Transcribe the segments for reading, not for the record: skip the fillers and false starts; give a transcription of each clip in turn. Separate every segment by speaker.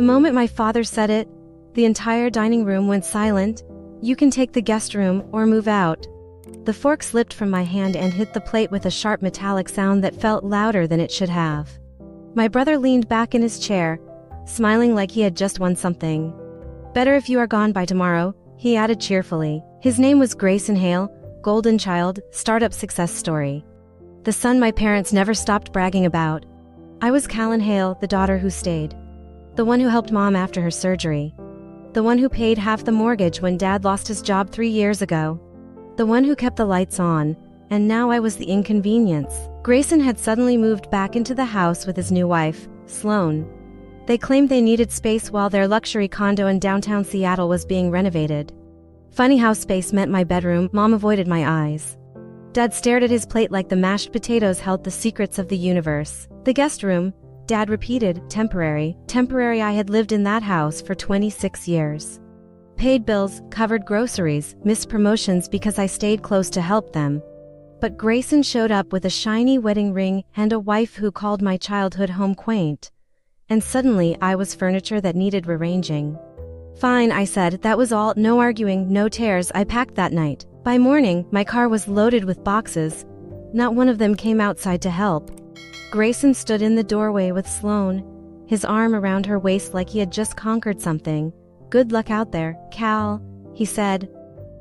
Speaker 1: The moment my father said it, the entire dining room went silent. "You can take the guest room or move out." The fork slipped from my hand and hit the plate with a sharp metallic sound that felt louder than it should have. My brother leaned back in his chair, smiling like he had just won something. "Better if you are gone by tomorrow," he added cheerfully. His name was Grayson Hale, golden child, startup success story. The son my parents never stopped bragging about. I was Callan Hale, the daughter who stayed. The one who helped mom after her surgery. The one who paid half the mortgage when dad lost his job 3 years ago. The one who kept the lights on, and now I was the inconvenience. Grayson had suddenly moved back into the house with his new wife, Sloan. They claimed they needed space while their luxury condo in downtown Seattle was being renovated. Funny how space meant my bedroom. Mom avoided my eyes. Dad stared at his plate like the mashed potatoes held the secrets of the universe. "The guest room," Dad repeated, temporary. Temporary. I had lived in that house for 26 years. Paid bills, covered groceries, missed promotions because I stayed close to help them. But Grayson showed up with a shiny wedding ring and a wife who called my childhood home quaint. And suddenly I was furniture that needed rearranging. "Fine," I said, that was all, no arguing, no tears. I packed that night. By morning, my car was loaded with boxes. Not one of them came outside to help. Grayson stood in the doorway with Sloan, his arm around her waist like he had just conquered something. "Good luck out there, Cal," he said.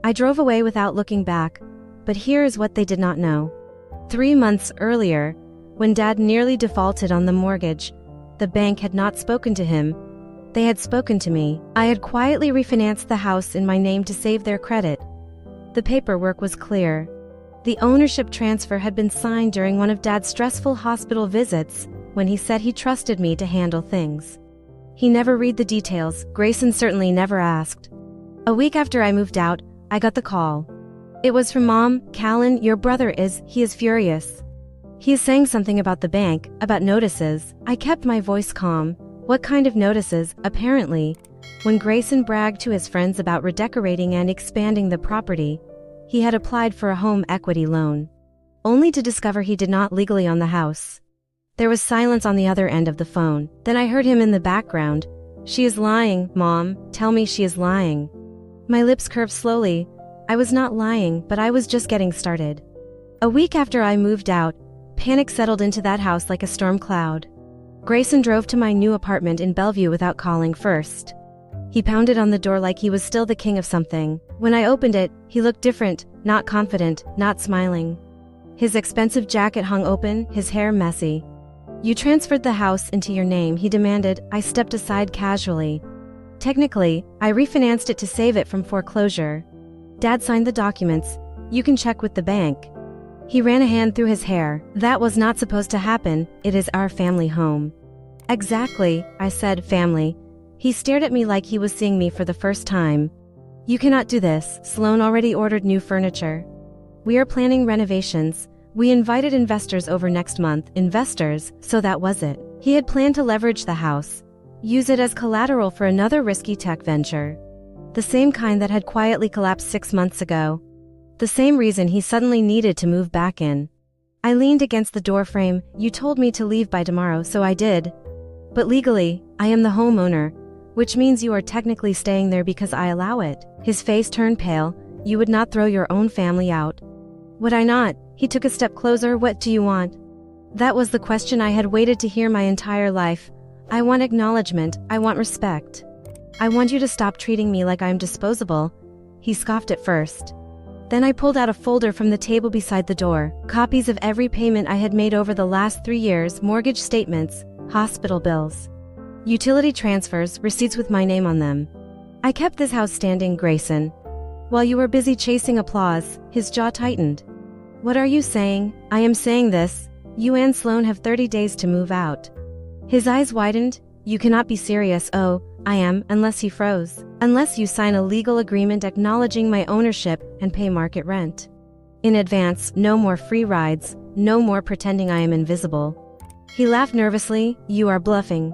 Speaker 1: I drove away without looking back, but here is what they did not know. 3 months earlier, when Dad nearly defaulted on the mortgage, the bank had not spoken to him. They had spoken to me. I had quietly refinanced the house in my name to save their credit. The paperwork was clear. The ownership transfer had been signed during one of Dad's stressful hospital visits, when he said he trusted me to handle things. He never read the details. Grayson certainly never asked. A week after I moved out, I got the call. It was from Mom. "Callan, your brother he is furious. He is saying something about the bank, about notices." I kept my voice calm. What kind of notices? Apparently, when Grayson bragged to his friends about redecorating and expanding the property, he had applied for a home equity loan, only to discover he did not legally own the house. There was silence on the other end of the phone. Then I heard him in the background. "She is lying, Mom. Tell me she is lying." My lips curved slowly. I was not lying, but I was just getting started. A week after I moved out, panic settled into that house like a storm cloud. Grayson drove to my new apartment in Bellevue without calling first. He pounded on the door like he was still the king of something. When I opened it, he looked different, not confident, not smiling. His expensive jacket hung open, his hair messy. "You transferred the house into your name," he demanded. I stepped aside casually. "Technically, I refinanced it to save it from foreclosure. Dad signed the documents. You can check with the bank." He ran a hand through his hair. "That was not supposed to happen. It is our family home." "Exactly," I said, "family." He stared at me like he was seeing me for the first time. "You cannot do this. Sloan already ordered new furniture. We are planning renovations. We invited investors over next month." Investors, so that was it. He had planned to leverage the house, use it as collateral for another risky tech venture. The same kind that had quietly collapsed 6 months ago. The same reason he suddenly needed to move back in. I leaned against the doorframe. "You told me to leave by tomorrow, so I did. But legally, I am the homeowner, which means you are technically staying there because I allow it." His face turned pale. "You would not throw your own family out." "Would I not?" He took a step closer. "What do you want?" That was the question I had waited to hear my entire life. "I want acknowledgement. I want respect. I want you to stop treating me like I'm disposable." He scoffed at first. Then I pulled out a folder from the table beside the door. Copies of every payment I had made over the last 3 years, mortgage statements, hospital bills, utility transfers, receipts with my name on them. "I kept this house standing, Grayson, while you were busy chasing applause." His jaw tightened. "What are you saying?" "I am saying this. You and Sloan have 30 days to move out." His eyes widened. "You cannot be serious." "Oh, I am, unless he froze. "Unless you sign a legal agreement acknowledging my ownership and pay market rent in advance. No more free rides, no more pretending I am invisible." He laughed nervously. "You are bluffing."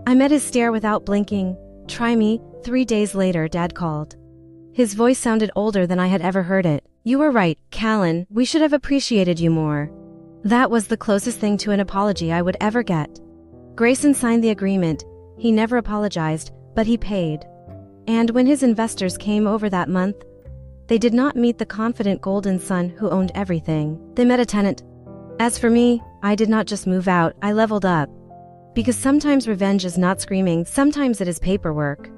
Speaker 1: I met his stare without blinking. "Try me." 3 days later, Dad called. His voice sounded older than I had ever heard it. "You were right, Callan. We should have appreciated you more." That was the closest thing to an apology I would ever get. Grayson signed the agreement. He never apologized, but he paid. And when his investors came over that month, they did not meet the confident golden son who owned everything. They met a tenant. As for me, I did not just move out, I leveled up. Because sometimes revenge is not screaming, sometimes it is paperwork.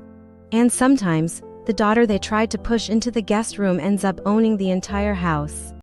Speaker 1: And sometimes, the daughter they tried to push into the guest room ends up owning the entire house.